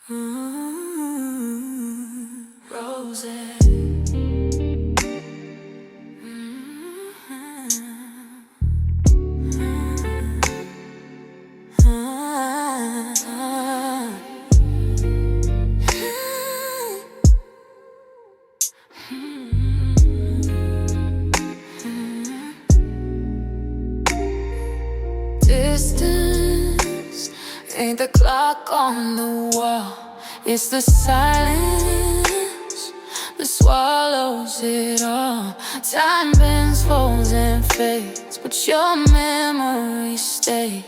Roses. Distance ain't the clock on the wall. It's the silence that swallows it all. Time bends, falls and fades, but your memory stays,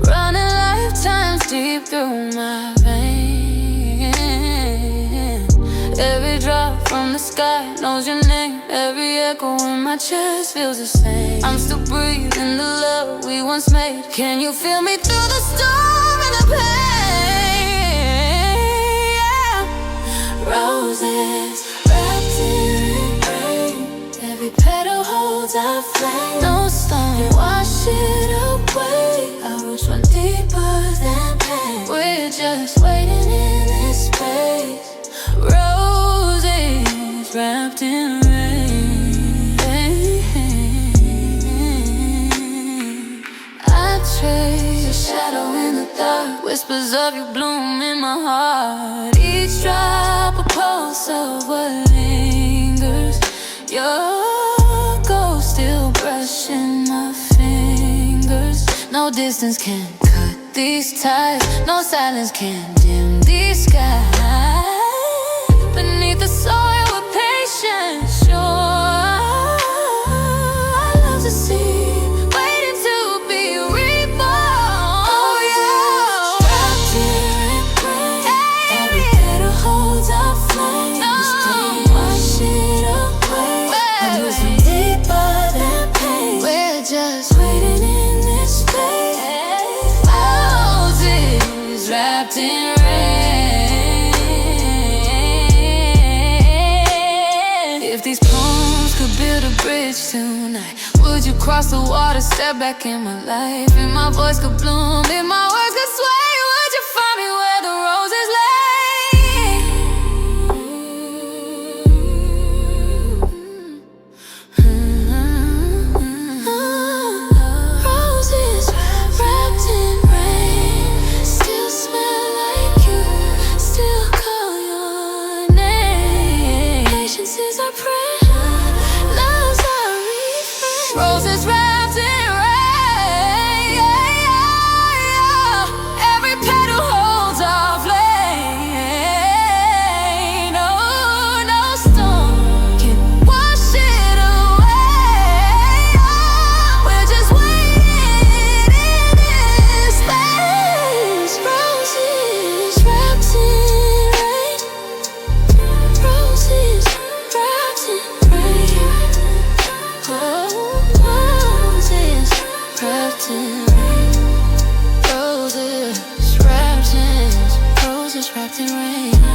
running lifetimes deep through my veins. Every drop from the sky knows your name. Every echo in my chest feels the same. I'm still breathing the love we once made. Can you feel me through the storm and the pain? Yeah. Roses wrapped in rain. Every petal holds a flame. No storm wash it away. Our roots run deeper than pain. We're just waiting in this space. Roses wrapped in rain. I trace a shadow in the dark. Whispers of you bloom in my heart. Each drop a pulse of what lingers. Your ghost still brushing my fingers. No distance can cut these ties. No silence can dim these skies. Beneath the soil with patience, sure, I love to see, waiting to be reborn. Oh yeah, wrapped in rain. Every petal holds a flame. No storm wash it away. I'm losing deeper than pain. We're just waiting in this space. Roses wrapped in rain. If these poems could build a bridge tonight, would you cross the water, step back in my life? If my voice could bloom, if my words could sway, would you find me where the roses lay? Roses wrapped in rain. Still smell like you, still call your name. Patience is our prayer. Love's our refrain. Roses wrapped in rain. Every petal holds a flame. No, no storm can wash it away. We're just waiting in this space. Roses wrapped in rain. Roses wrapped in rain. Oh, roses wrapped in rain. Roses wrapped in rain.